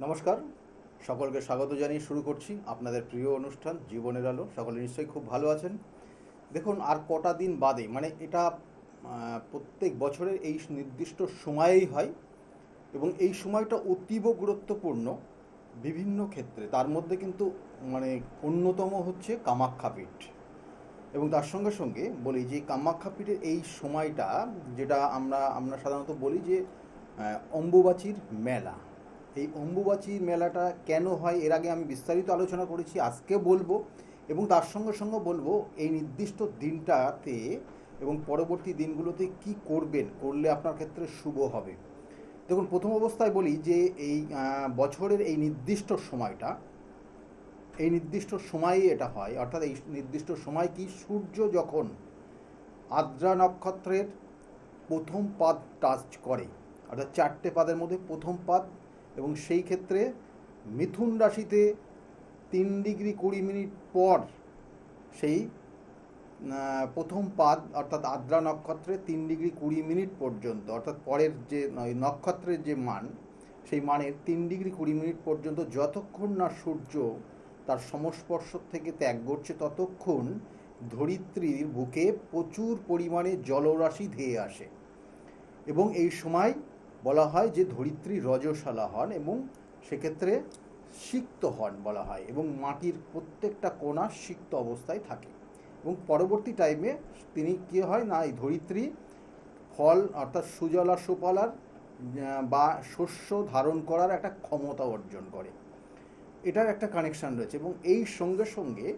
নমস্কার, সকলকে স্বাগত জানিয়ে শুরু করছি আপনাদের প্রিয় অনুষ্ঠান জীবনের আলো। সকলে নিশ্চয়ই খুব ভালো আছেন। দেখুন, আর কটা দিন বাদে, মানে এটা প্রত্যেক বছরের এই নির্দিষ্ট সময়েই হয় এবং এই সময়টা অতীব গুরুত্বপূর্ণ বিভিন্ন ক্ষেত্রে। তার মধ্যে কিন্তু মানে অন্যতম হচ্ছে কামাখ্যাপীঠ। এবং তার সঙ্গে সঙ্গে বলি যে কামাখ্যাপীঠের এই সময়টা, যেটা আমরা আমরা সাধারণত বলি যে অম্বুবাচীর মেলা। এই অম্বুবাচী মেলাটা কেন হয় এর আগে আমি বিস্তারিত আলোচনা করেছি, আজকে বলবো। এবং তার সঙ্গে সঙ্গে বলবো এই নির্দিষ্ট দিনটাতে এবং পরবর্তী দিনগুলোতে কি করবেন, করলে আপনার ক্ষেত্রে শুভ হবে। দেখুন, প্রথম অবস্থায় বলি যে এই বছরের এই নির্দিষ্ট সময়টা, এই নির্দিষ্ট সময়েই এটা হয়। অর্থাৎ এই নির্দিষ্ট সময় কি, সূর্য যখন আদ্রা নক্ষত্রের প্রথম পাদ টাচ করে, অর্থাৎ চারটে পাদের মধ্যে প্রথম পাদ, এবং সেই ক্ষেত্রে মিথুন রাশিতে 3 ডিগ্রি 20 মিনিট পর সেই প্রথম পাদ অর্থাৎ আদ্রা নক্ষত্রে 3 ডিগ্রি 20 মিনিট পর্যন্ত, অর্থাৎ পরের যে নক্ষত্রের যে মান, সেই মানের 3 ডিগ্রি 20 মিনিট পর্যন্ত যতক্ষণ না সূর্য তার সংস্পর্শ থেকে ত্যাগ করছে, ততক্ষণ ধরিত্রীর বুকে প্রচুর পরিমাণে জলরাশি ধেয়ে আসে। এবং এই সময় বলা হয় যে ধরিত্রী রজস্বলা হন এবং সেক্ষেত্রে সিক্ত হন বলা হয়, এবং মাটির প্রত্যেকটা কোণা সিক্ত অবস্থায় থাকে। এবং পরবর্তী টাইমে তিনি কী হয় না, এই ধরিত্রী ফল অর্থাৎ সুজলা সুফলার বা শস্য ধারণ করার একটা ক্ষমতা অর্জন করে। এটার একটা কানেকশান রয়েছে। এবং এই সঙ্গে সঙ্গে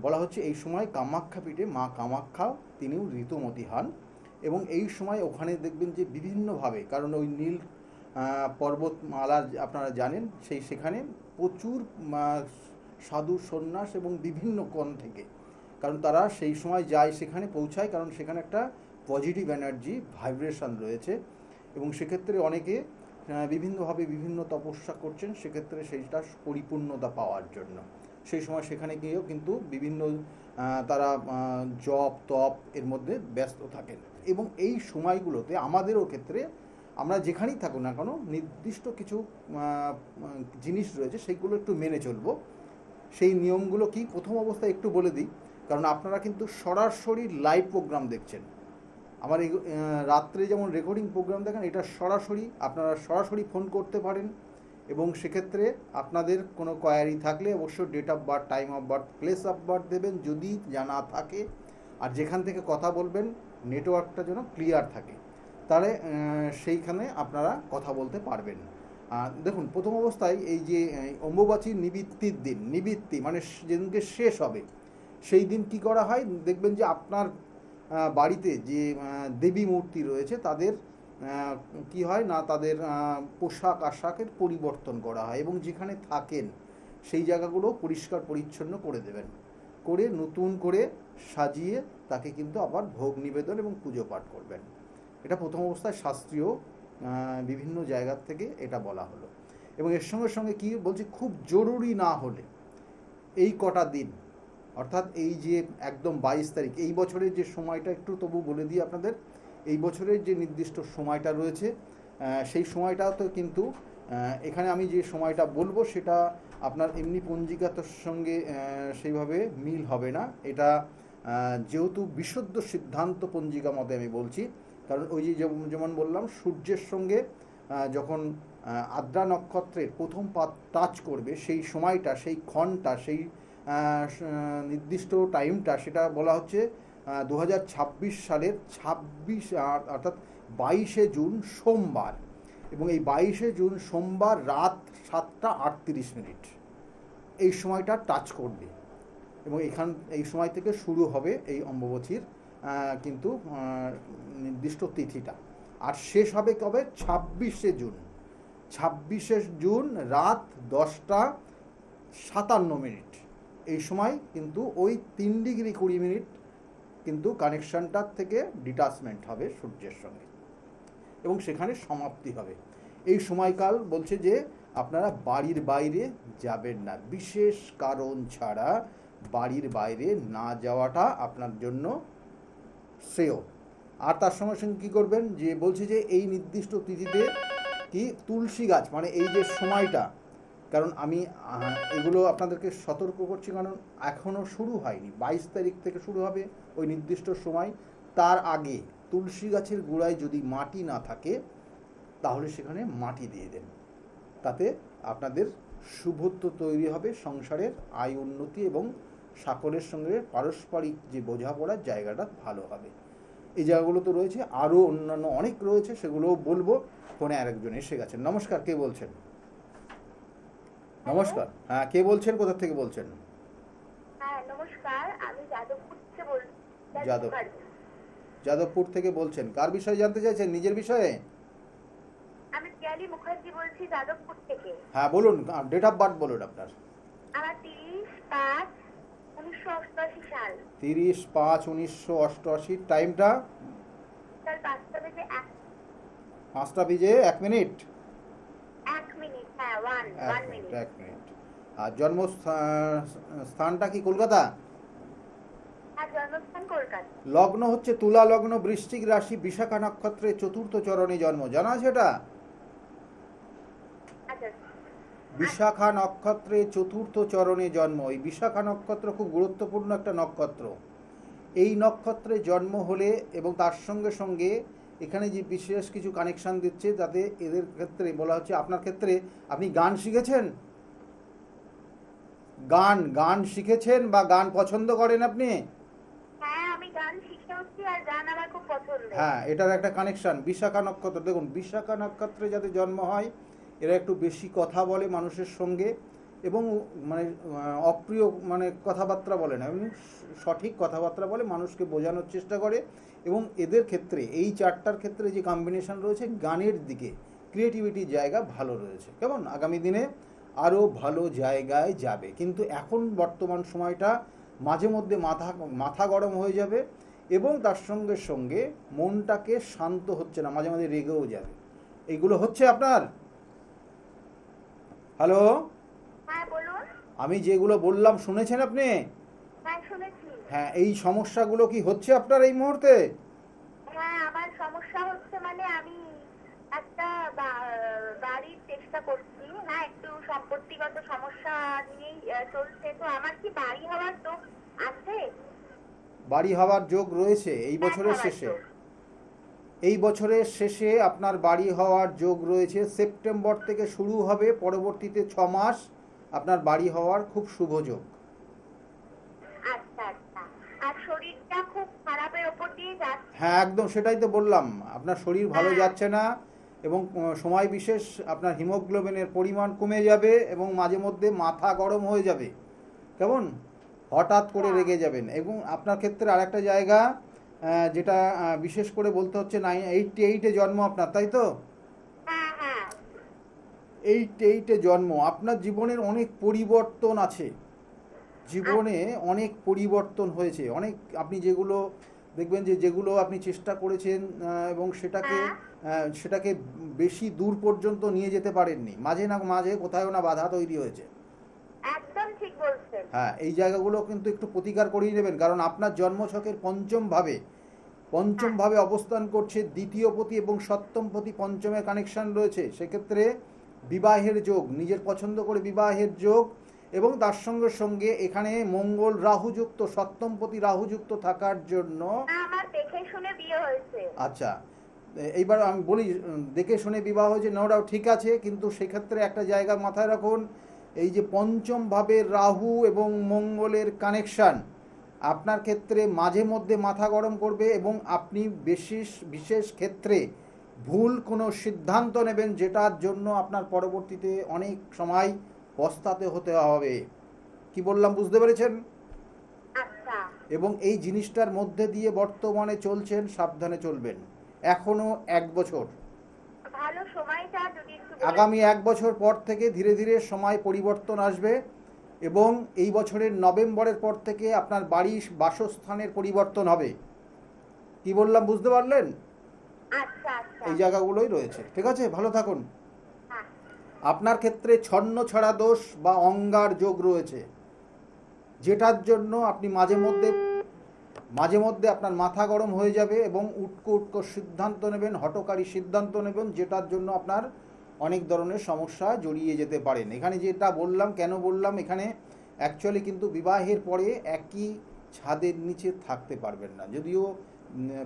বলা হচ্ছে এই সময় কামাখ্যাপীঠে মা কামাখ্যা তিনিও ঋতুমতী হন। এবং এই সময় ওখানে দেখবেন যে বিভিন্নভাবে, কারণ ওই নীল পর্বতমালা আপনারা জানেন, সেখানে প্রচুর সাধু সন্ন্যাস এবং বিভিন্ন কোণ থেকে, কারণ তারা সেই সময় যায়, সেখানে পৌঁছায়, কারণ সেখানে একটা পজিটিভ এনার্জি ভাইব্রেশন রয়েছে। এবং সেক্ষেত্রে অনেকে বিভিন্নভাবে বিভিন্ন তপস্যা করছেন, সেক্ষেত্রে সেইটা পরিপূর্ণতা পাওয়ার জন্য সেই সময় সেখানে গিয়েও কিন্তু বিভিন্ন তারা জপ তপ এর মধ্যে ব্যস্ত থাকেন। এবং এই সময়গুলোতে আমাদেরও ক্ষেত্রে আমরা যেখানেই থাকুক না কেন, নির্দিষ্ট কিছু জিনিস রয়েছে, সেইগুলো একটু মেনে চলবো। সেই নিয়মগুলো কি, প্রথম অবস্থায় একটু বলে দিই, কারণ আপনারা কিন্তু সরাসরি লাইভ প্রোগ্রাম দেখছেন। আমার এই রাত্রে যেমন রেকর্ডিং প্রোগ্রাম দেখেন, এটা সরাসরি আপনারা সরাসরি ফোন করতে পারেন। এবং সেক্ষেত্রে আপনাদের কোনো কোয়ারি থাকলে অবশ্যই date of birth, time of birth, place of birth দেবেন যদি জানা থাকে। আর যেখান থেকে কথা বলবেন নেটওয়ার্কটা যেন ক্লিয়ার থাকে, তাহলে সেইখানে আপনারা কথা বলতে পারবেন। দেখুন, প্রথম অবস্থায় এই যে অম্বুবাচীর নিবৃত্তির দিন, নিবৃত্তি মানে যেদিনকে শেষ হবে, সেই দিন কি করা হয় দেখবেন যে আপনার বাড়িতে যে দেবী মূর্তি রয়েছে তাদের কি হয় না, তাদের পোশাক আশাকের পরিবর্তন করা হয় এবং যেখানে থাকেন সেই জায়গাগুলো পরিষ্কার পরিচ্ছন্ন করে দেবেন, করে নতুন করে সাজিয়ে তাকে কিন্তু আবার ভোগ নিবেদন এবং পুজো পাঠ করবেন। এটা প্রথম অবস্থায় শাস্ত্রীয় বিভিন্ন জায়গার থেকে এটা বলা হলো। এবং এর সঙ্গে সঙ্গে কি বলছি, খুব জরুরি না হলে এই কটা দিন, অর্থাৎ এই যে একদম 22 তারিখ, এই বছরের যে সময়টা একটু তবু বলে দিই আপনাদের, এই বছরের যে নির্দিষ্ট সময়টা রয়েছে, সেই সময়টা তো কিন্তু এখানে আমি যে সময়টা বলবো সেটা আপনার এমনি পঞ্জিকার সঙ্গে সেইভাবে মিল হবে না। এটা যেহেতু বিশুদ্ধ সিদ্ধান্ত পঞ্জিকা মতে আমি বলছি, কারণ ওই যে যেমন বললাম, সূর্যের সঙ্গে যখন আদ্রা নক্ষত্রের প্রথম পাদ টাচ করবে, সেই সময়টা, সেই ক্ষণটা, সেই নির্দিষ্ট টাইমটা, সেটা বলা হচ্ছে 2026 সালের 26 অর্থাৎ 22 জুন সোমবার। এবং এই 22 জুন সোমবার রাত 7টা 38 মিনিট এই সময়টা টাচ করবে। এবং এই সময় থেকে শুরু হবে এই অম্বুবাচীর কিন্তু নির্দিষ্ট তিথিটা। আর শেষ হবে কবে, 26 জুন। 26 জুন রাত 10টা 57 মিনিট এই সময় কিন্তু ওই 3 ডিগ্রি 20 মিনিট কিন্তু কানেকশানটার থেকে ডিটাচমেন্ট হবে সূর্যের সঙ্গে এবং সেখানে সমাপ্তি হবে। এই সময়কাল বলছে যে আপনারা বাড়ির বাইরে যাবেন না, বিশেষ কারণ ছাড়া বাড়ির বাইরে না যাওয়াটা আপনার জন্য শ্রেয়। আর তার সঙ্গে সঙ্গে কী করবেন, যে বলছে যে এই নির্দিষ্ট তিথিতে কি তুলসী গাছ, মানে এই যে সময়টা কারণ আমি এগুলো আপনাদেরকে সতর্ক করছি, কারণ এখনও শুরু হয়নি। 22 তারিখ থেকে শুরু হবে ওই নির্দিষ্ট সময়। তার আগে তুলসী গাছের গোড়ায় যদি মাটি না থাকে তাহলে সেখানে মাটি দিয়ে দেন, তাতে আপনাদের শুভত্ব তৈরি হবে, সংসারের আয় উন্নতি এবং সকলের সঙ্গে পারস্পরিক যে বোঝাপড়ার জায়গাটা ভালো হবে। এই জায়গাগুলো তো রয়েছে, আরও অন্যান্য অনেক রয়েছে, সেগুলোও বলবো। ফোনে আরেকজন এসে গেছেন। নমস্কার, কে বলছেন? নমস্কার, হ্যাঁ, কে বলছেন, কোথা থেকে বলছেন? হ্যাঁ নমস্কার, আমি যাদবপুর থেকে বলছি। যাদবপুর থেকে বলছেন। কার বিষয়ে জানতে চাইছেন? নিজের বিষয়ে? আমি পিয়ালি মুখার্জি বলছি যাদবপুর থেকে। হ্যাঁ বলুন, ডেট অফ বার্থ বলুন আপনার। আমার 30/5/1988 সাল। 30/5/1988। টাইমটা? তার 5টা বেজে 1 মিনিট। 1 মিনিট, হ্যাঁ 1 মিনিট। 1 মিনিট। আর জন্ম স্থানটা কি কলকাতা? হ্যাঁ, জন্মস্থান কলকাতা। লগ্ন হচ্ছে তুলা লগ্ন, বৃশ্চিক রাশি, বিশাখা নক্ষত্রে চতুর্থ চরণে জন্ম। জানা আছে এটা? আচ্ছা, বিশাখা নক্ষত্রে চতুর্থ চরণে জন্ম। এই বিশাখা নক্ষত্র খুব গুরুত্বপূর্ণ একটা নক্ষত্র। এই নক্ষত্রে জন্ম হলে এবং তার সঙ্গে সঙ্গে এখানে যে বিশেষ কিছু কানেকশন দিচ্ছে, যাতে এদের ক্ষেত্রে বলা হচ্ছে, আপনার ক্ষেত্রে আপনি গান শিখেছেন, গান শিখেছেন বা গান পছন্দ করেন আপনি? হ্যাঁ আমি গান শিখেওছি আর গান আমার খুব পছন্দ। হ্যাঁ, এটার একটা কানেকশন। বিশাখা নক্ষত্র, দেখুন বিশাখা নক্ষত্রে যাতে জন্ম হয় এরা একটু বেশি কথা বলে মানুষের সঙ্গে, এবং মানে অপ্রিয় মানে কথাবার্তা বলে না, এমনি সঠিক কথাবার্তা বলে, মানুষকে বোঝানোর চেষ্টা করে। এবং এদের ক্ষেত্রে এই চারটার ক্ষেত্রে যে কম্বিনেশন রয়েছে, গানের দিকে ক্রিয়েটিভিটির জায়গা ভালো রয়েছে। কেমন? আগামী দিনে আরও ভালো জায়গায় যাবে, কিন্তু এখন বর্তমান সময়টা মাঝে মধ্যে মাথা গরম হয়ে যাবে, এবং তার সঙ্গে সঙ্গে মনটাকে শান্ত হচ্ছে না, মাঝে মাঝে রেগেও যাবে। এইগুলো হচ্ছে আপনার? হ্যালো, হ্যাঁ বলুন। আমি যেগুলো বললাম শুনেছেন আপনি? হ্যাঁ শুনেছি। হ্যাঁ, এই সমস্যাগুলো কি হচ্ছে আপনার এই মুহূর্তে? হ্যাঁ আমার সমস্যা হচ্ছে, মানে আমি একটা বাড়ির চেষ্টা করছি। হ্যাঁ একটু সম্পত্তিগত সমস্যা নিয়েই চলছে। তো আমার কি বাড়ি হওয়ার তো আছে? বাড়ি হওয়ার যোগ রয়েছে এই হ্যাঁ, বছরের হওয়ার শেষে। যোগ। এই বছরের শেষে আপনার বাড়ি হওয়ার যোগ রয়েছে। সেপ্টেম্বর থেকে শুরু হবে, পরবর্তীতে 6 মাস আপনার বাড়ি হওয়ার খুব শুভ যোগ। আচ্ছা আচ্ছা। আর শরীরটা খুব খারাপের ওপর দিয়ে যাচ্ছে। হ্যাঁ একদম, সেটাই তো বললাম, আপনার শরীর ভালো হ্যাঁ। যাচ্ছে না, এবং সময় বিশেষ আপনার হিমোগ্লোবিনের পরিমাণ কমে যাবে, এবং মাঝে মধ্যে মাথা গরম হয়ে যাবে। কেমন? হঠাৎ করে হ্যাঁ। রেগে যাবেন। এবং আপনার ক্ষেত্রে আরেকটা জায়গা, যেটা বিশেষ করে বলতে হচ্ছে, 88-এ জন্ম আপনার, তাই তো? হ্যাঁ হ্যাঁ। 88-এ জন্ম। আপনার জীবনের অনেক পরিবর্তন আছে, জীবনে অনেক পরিবর্তন হয়েছে, অনেক। আপনি যেগুলো দেখবেন যে যেগুলো আপনি চেষ্টা করেছেন এবং হ্যাঁ সেটাকে বেশি দূর পর্যন্ত নিয়ে যেতে পারেননি, মাঝে না মাঝে কোথাও না বাধা তৈরি হয়েছে। একদম ঠিক বলছেন। হ্যাঁ, এই জায়গাগুলো কিন্তু একটু প্রতিকার করিয়ে নেবেন, কারণ আপনার জন্মছকের পঞ্চম হ্যাঁ। ভাবে অবস্থান করছে দ্বিতীয় পতি, এবং সপ্তম পতি পঞ্চমের কানেকশন রয়েছে। সেক্ষেত্রে বিবাহের যোগ, নিজের পছন্দ করে বিবাহের যোগ, এবং তার সঙ্গে সঙ্গে এখানে মঙ্গল রাহুযুক্ত, সপ্তম পতি রাহুযুক্ত থাকার জন্য। আমার দেখে শুনে বিয়ে হয়েছে। আচ্ছা, এইবার আমি বলি, দেখে শুনে বিবাহ হয়েছে, নো ডাউট, ঠিক আছে, কিন্তু সেক্ষেত্রে একটা জায়গা মাথায় রাখুন, এই যে পঞ্চম ভাবের রাহু এবং মঙ্গলের কানেকশান আপনার ক্ষেত্রে মাঝে মধ্যে মাথা গরম করবে, এবং আপনি বিশেষ ক্ষেত্রে ভুল কোনো সিদ্ধান্ত নেবেন, যেটার জন্য আপনার পরবর্তীতে অনেক সময় পস্তাতে হতে হবে। কি বললাম বুঝতে পেরেছেন? আচ্ছা। এবং এই জিনিসটার মধ্যে দিয়ে বর্তমানে চলছেন, সাবধানে চলবেন। এখনো 1 বছর, ভালো সময়টা যদি একটু আগামী 1 বছর পর থেকে ধীরে ধীরে সময় পরিবর্তন আসবে, এবং এই বছরের নভেম্বরের পর থেকে আপনার বাড়ির বাসস্থানের পরিবর্তন হবে। কি বললাম বুঝতে পারলেন? আচ্ছা আচ্ছা। এই জায়গাগুলোই রয়েছে। ঠিক আছে, ভালো থাকুন। হ্যাঁ। আপনার ক্ষেত্রে ছন্ন ছড়া দোষ বা অঙ্গার যোগ রয়েছে, যেটার জন্য আপনি মাঝে মধ্যে আপনার মাথা গরম হয়ে যাবে, এবং উটকো সিদ্ধান্ত নেবেন, হঠকারী সিদ্ধান্ত নেবেন, যেটার জন্য আপনার অনেক ধরনের সমস্যা জড়িয়ে যেতে পারেন। এখানে যেটা বললাম, কেন বললাম, এখানে অ্যাকচুয়ালি কিন্তু বিবাহের পরে একই ছাদের নিচে থাকতে পারবেন না। যদিও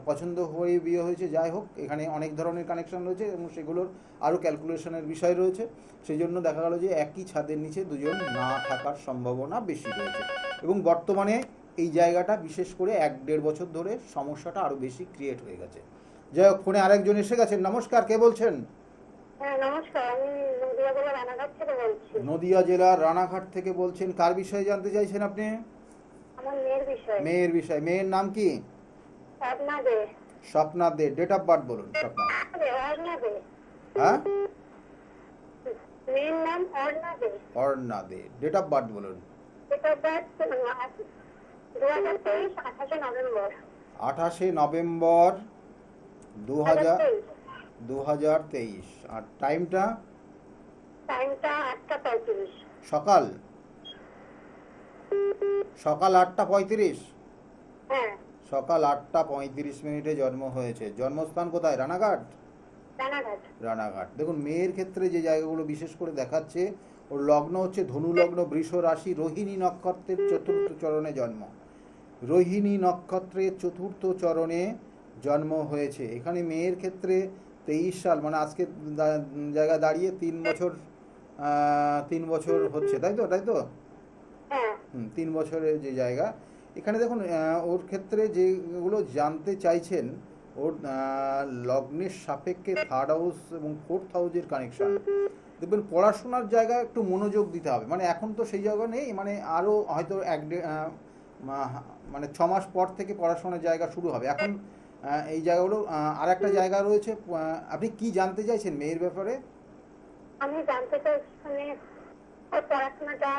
পছন্দ হয়ে বিয়ে হয়েছে, যাই হোক, এখানে অনেক ধরনের কানেকশন রয়েছে এবং সেগুলোর আরও ক্যালকুলেশনের বিষয় রয়েছে। সেই জন্য দেখা গেল যে একই ছাদের নিচে দুজন না থাকার সম্ভাবনা বেশি রয়েছে। এবং বর্তমানে এই জায়গাটা বিশেষ করে 1-1.5 বছর ধরে সমস্যাটা আরও বেশি ক্রিয়েট হয়ে গেছে। যাই হোক, ফোনে আরেকজন এসে গেছেন। নমস্কার, কে বলছেন? হ্যাঁ নমস্কার, আমি নদিয়া জেলার রানাঘাট থেকে বলছি। নদিয়া জেলার রানাঘাট থেকে বলছেন। কার বিষয়ে জানতে চাইছেন আপনি? আমার মেয়ের বিষয়ে। মেয়ের বিষয়। মেয়ের নাম কি? Arna De. Swapna De. Date of birth বলুন স্বপ্না। অর্ণা দে। হ্যাঁ, মেয়ের নাম Arna De. Arna De. Date of birth বলুন। Date of birth 2023 28 November. 28 November 2023। আর টাইমটা? টাইমটা 8:35। সকাল 8:35। হ্যাঁ সকাল 8:35 জন্ম হয়েছে। জন্মস্থান কোথায়? রানাঘাট। রানাঘাট। রানাঘাট। দেখুন, মেয়ের ক্ষেত্রে যে জায়গাগুলো বিশেষ করে দেখাচ্ছে, ওর লগ্ন হচ্ছে ধনু লগ্ন, বৃষ রাশি, রোহিণী নক্ষত্রের 4র্থ চরণে জন্ম। রোহিণী নক্ষত্রের 4র্থ চরণে জন্ম হয়েছে। এখানে মেয়ের ক্ষেত্রে 23 সাল, মানে আজকে জায়গায় দাঁড়িয়ে 3 বছর হচ্ছে, তাই তো? হ্যাঁ 3 বছরের যে জায়গা। এখানে দেখুন, ওর ক্ষেত্রে যেগুলো জানতে চাইছেন, ওর লগ্নের সাপেক্ষে 3rd হাউস এবং 4th হাউসের কানেকশন। দেখবেন পড়াশোনার জায়গায় একটু মনোযোগ দিতে হবে। মানে এখন তো সেই জায়গা নেই, মানে আরও হয়তো মানে 6 মাস পর থেকে পড়াশোনার জায়গা শুরু হবে। এখন এই জায়গাগুলো আর একটা জায়গা রয়েছে। আপনি কি জানতে চাইছেন মেয়ের ব্যাপারে? আমি জানতে চাইছি মানে ওর পড়াশোনাটা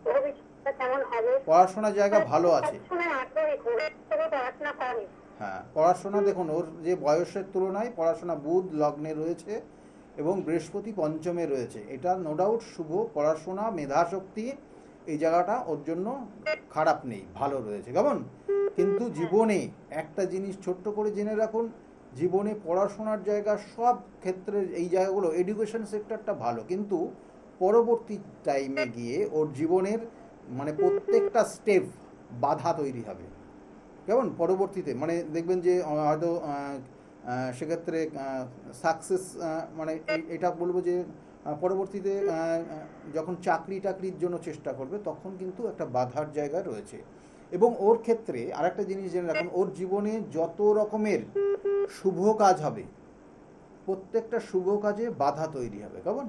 ভবিষ্যতে কেমন হবে। পড়াশোনার জায়গা ভালো আছে। সবসময় আগ্রহী, পড়াশোনা করে। হ্যাঁ, পড়াশোনা দেখুন, ওর যে বয়সের তুলনায় পড়াশোনা, বুধ লগ্নে রয়েছে এবং বৃহস্পতি পঞ্চমে রয়েছে। এটা নো ডাউট শুভ। পড়াশোনা, মেধাশক্তি, এই জায়গাটা ওর জন্য খারাপ নেই, ভালো রয়েছে। কেমন? কিন্তু জীবনে একটা জিনিস ছোট্ট করে জেনে রাখুন, জীবনে পড়াশোনার জায়গা সব ক্ষেত্রে এই জায়গাগুলো, এডুকেশন সেক্টরটা ভালো, কিন্তু পরবর্তী টাইমে গিয়ে ওর জীবনের মানে প্রত্যেকটা স্টেপ বাধা তৈরি হবে। কেমন? পরবর্তীতে মানে দেখবেন যে হয়তো সেক্ষেত্রে সাকসেস, মানে এটা বলবো যে পরবর্তীতে যখন চাকরির জন্য চেষ্টা করবে, তখন কিন্তু একটা বাধার জায়গা রয়েছে। এবং ওর ক্ষেত্রে আরেকটা জিনিস জেনে রাখুন, ওর জীবনে যত রকমের শুভ কাজ হবে, প্রত্যেকটা শুভ কাজে বাধা তৈরি হবে। কেমন?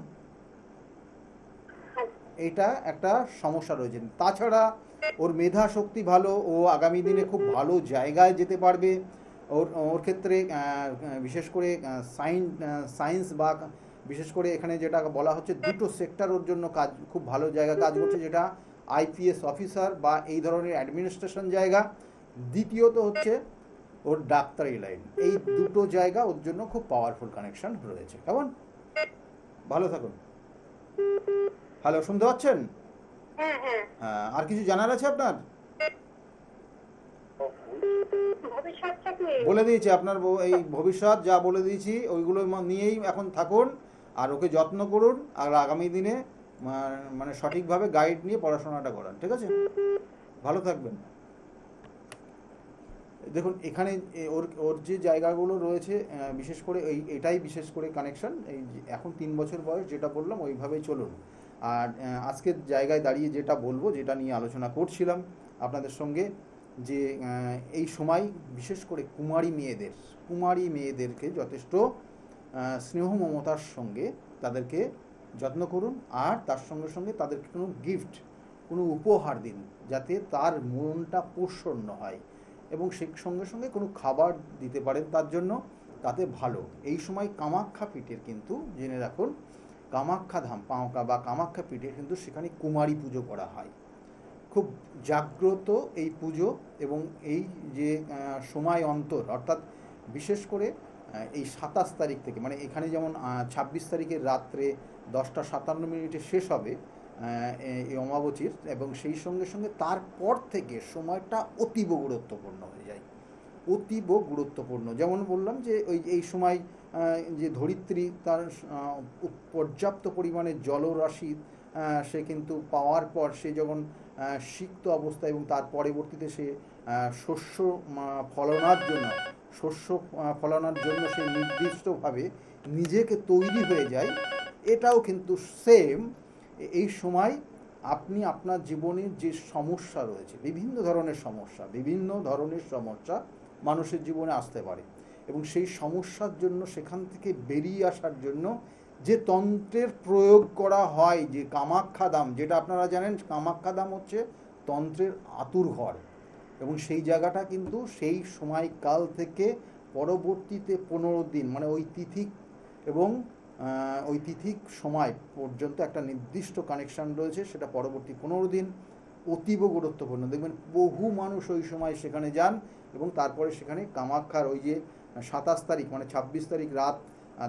এটা একটা সমস্যা রয়েছে। তাছাড়া ওর মেধা শক্তি ভালো, ও আগামী দিনে খুব ভালো জায়গায় যেতে পারবে। ওর ক্ষেত্রে বিশেষ করে সায়েন্স বা বিশেষ করে এখানে যেটা বলা হচ্ছে, দুটো সেক্টর ওর জন্য কাজ, খুব ভালো জায়গা কাজ করছে, যেটা আইপিএস অফিসার বা এই ধরনের অ্যাডমিনিস্ট্রেশন জায়গা। দ্বিতীয়ত হচ্ছে ওর ডাক্তারি লাইন। এই দুটো জায়গা ওর জন্য খুব পাওয়ারফুল কানেকশন রয়েছে। কেমন? ভালো থাকুন। হ্যালো, শুনতে পাচ্ছেন? হ্যাঁ হ্যাঁ। আর কিছু জানার আছে আপনার? ভবিষ্যৎটা কি? বলে দিয়েছি আপনার এই ভবিষ্যৎ যা বলে দিয়েছি ওইগুলো নিয়েই এখন থাকুন, আর ওকে যত্ন করুন, আর আগামী দিনে মানে সঠিকভাবে গাইড নিয়ে পড়াশোনাটা করান। ঠিক আছে? ভালো থাকবেন। দেখুন, এখানে ওর যে জায়গাগুলো রয়েছে, বিশেষ করে এটাই বিশেষ করে কানেকশন। এই এখন 3 বছর বয়স, যেটা বললাম ওইভাবেই চলুন। আর আজকের জায়গায় দাঁড়িয়ে যেটা বলবো, যেটা নিয়ে আলোচনা করছিলাম আপনাদের সঙ্গে, যে এই সময় বিশেষ করে কুমারী মেয়েদেরকে যথেষ্ট স্নেহ মমতার সঙ্গে তাদেরকে যত্ন করুন, আর তার সঙ্গে সঙ্গে তাদেরকে কোনো গিফট, কোনো উপহার দিন, যাতে তার মনটা প্রসন্ন হয়, এবং সেই সঙ্গে সঙ্গে কোনো খাবার দিতে পারেন তার জন্য, তাতে ভালো। এই সময় কামাখ্যা পীঠের কিন্তু জেনে রাখুন, কামাখ্যা ধাম বা কামাখ্যা পীঠের কিন্তু সেখানে কুমারী পুজো করা হয়। খুব জাগ্রত এই পুজো, এবং এই যে সময় অন্তর, অর্থাৎ বিশেষ করে এই 27 তারিখ থেকে, মানে এখানে যেমন 26 তারিখের রাত্রে 10:57 শেষ হবে এই অমাবস্যার, এবং সেই সঙ্গে সঙ্গে তারপর থেকে সময়টা অতীব গুরুত্বপূর্ণ হয়ে যায়। অতীব গুরুত্বপূর্ণ। যেমন বললাম যে এই সময় যে ধরিত্রী তার পর্যাপ্ত পরিমাণে জলরাশি সে কিন্তু পাওয়ার পর সে যখন সিক্ত অবস্থা এবং তার পরবর্তীতে সে শস্য ফলনার জন্য ফলানোর জন্য সে নির্দিষ্টভাবে নিজেকে তৈরি হয়ে যায়। এটাও কিন্তু সেম এই সময় আপনি আপনার জীবনে যে সমস্যা রয়েছে, বিভিন্ন ধরনের সমস্যা মানুষের জীবনে আসতে পারে, এবং সেই সমস্যার জন্য সেখান থেকে বেরিয়ে আসার জন্য যে তন্ত্রের প্রয়োগ করা হয়, যে কামাখ্যাধাম, যেটা আপনারা জানেন কামাখ্যাধাম হচ্ছে তন্ত্রের আতুরঘর, এবং সেই জায়গাটা কিন্তু সেই সময়কাল থেকে পরবর্তীতে 15 দিন মানে ওই তিথি এবং ওই তিথিক সময় পর্যন্ত একটা নির্দিষ্ট কানেকশান রয়েছে, সেটা পরবর্তী 15 দিন অতীব গুরুত্বপূর্ণ। দেখবেন বহু মানুষ ওই সময় সেখানে যান, এবং তারপরে সেখানে কামাখ্যার ওই যে 27 তারিখ মানে 26 তারিখ রাত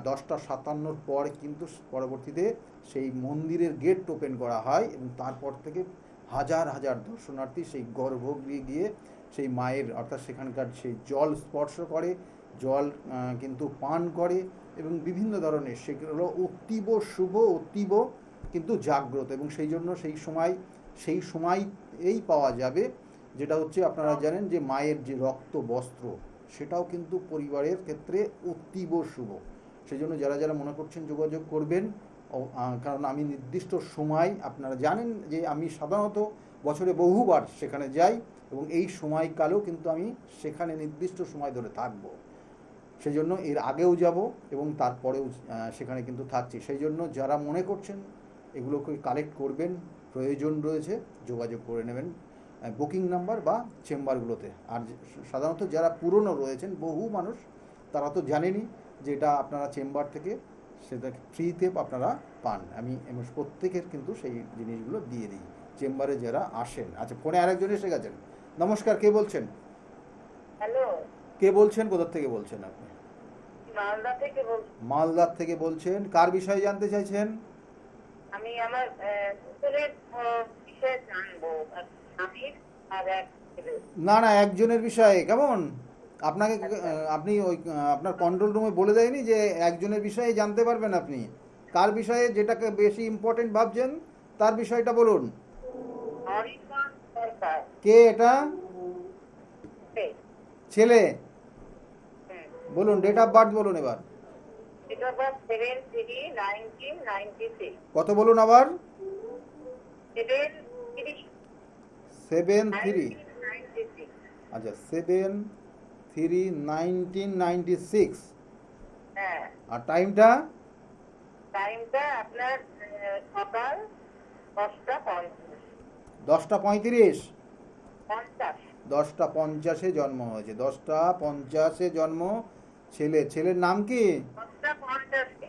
10:57 পর কিন্তু পরবর্তীতে সেই মন্দিরের গেট ওপেন করা হয়, এবং তারপর থেকে হাজার হাজার দর্শনার্থী সেই গর্ভগৃহে গিয়ে সেই মায়ের অর্থাৎ সেখানকার সেই জল স্পর্শ করে, জল কিন্তু পান করে, এবং বিভিন্ন ধরনের সেগুলো অতীব শুভ, অতীব কিন্তু জাগ্রত, এবং সেই জন্য সেই সময় এই পাওয়া যাবে, যেটা হচ্ছে আপনারা জানেন যে মায়ের যে রক্ত বস্ত্র, সেটাও কিন্তু পরিবারের ক্ষেত্রে অতীব শুভ। সেই জন্য যারা যারা মনে করছেন যোগাযোগ করবেন, কারণ আমি নির্দিষ্ট সময়, আপনারা জানেন যে আমি সাধারণত বছরে বহুবার সেখানে যাই, এবং এই সময়কালেও কিন্তু আমি সেখানে নির্দিষ্ট সময় ধরে থাকবো। সেই জন্য এর আগেও যাব এবং তারপরেও সেখানে কিন্তু থাকছি। সেই জন্য যারা মনে করছেন এগুলোকে কালেক্ট করবেন, প্রয়োজন রয়েছে, যোগাযোগ করে নেবেন বুকিং নাম্বার বা চেম্বারগুলোতে। আর সাধারণত যারা পুরনো রয়েছেন, বহু মানুষ, তারা তো জানেনই যে এটা আপনারা চেম্বার থেকে সেটা ফ্রিতে আপনারা পান। আমি প্রত্যেকের কিন্তু সেই জিনিসগুলো দিয়ে দিই চেম্বারে যারা আসেন। আচ্ছা, ফোনে আরেকজন এসে গেছেন। নমস্কার, কে বলছেন? হ্যালো, কে বলছেন, কোথা থেকে বলছেন আপনি? মালদা থেকে বলছি। মালদার থেকে বলছেন, কার বিষয়ে জানতে চাইছেন? আমি আমার পুত্রের বিষয়ে জানবো, স্বামীর আর এক ছেলে। না না, একজনের বিষয়ে। কেমন আপনাকে আপনি ওই আপনার কন্ট্রোল রুমে বলে দেয়নি যে একজনের বিষয়ে জানতে পারবেন আপনি? কার বিষয়ে, যেটাকে বেশি ইম্পর্টেন্ট ভাবছেন তার বিষয়টা বলুন। হরিকান্ত সরকার। কে এটা? ছেলে? বলুন, ডেট অফ বার্থ বলুন এবার। Date of birth 7/3/1996। কত বলুন আবার? 7/3 7/3। 1996। আচ্ছা, 7/3/1996। হ্যাঁ। আর টাইমটা? টাইমটা আপনার সকাল 10:50। 10:35। 50। 10:50 জন্ম হয়েছে। 10:50 জন্ম। ছেলের নাম কি? 10:50।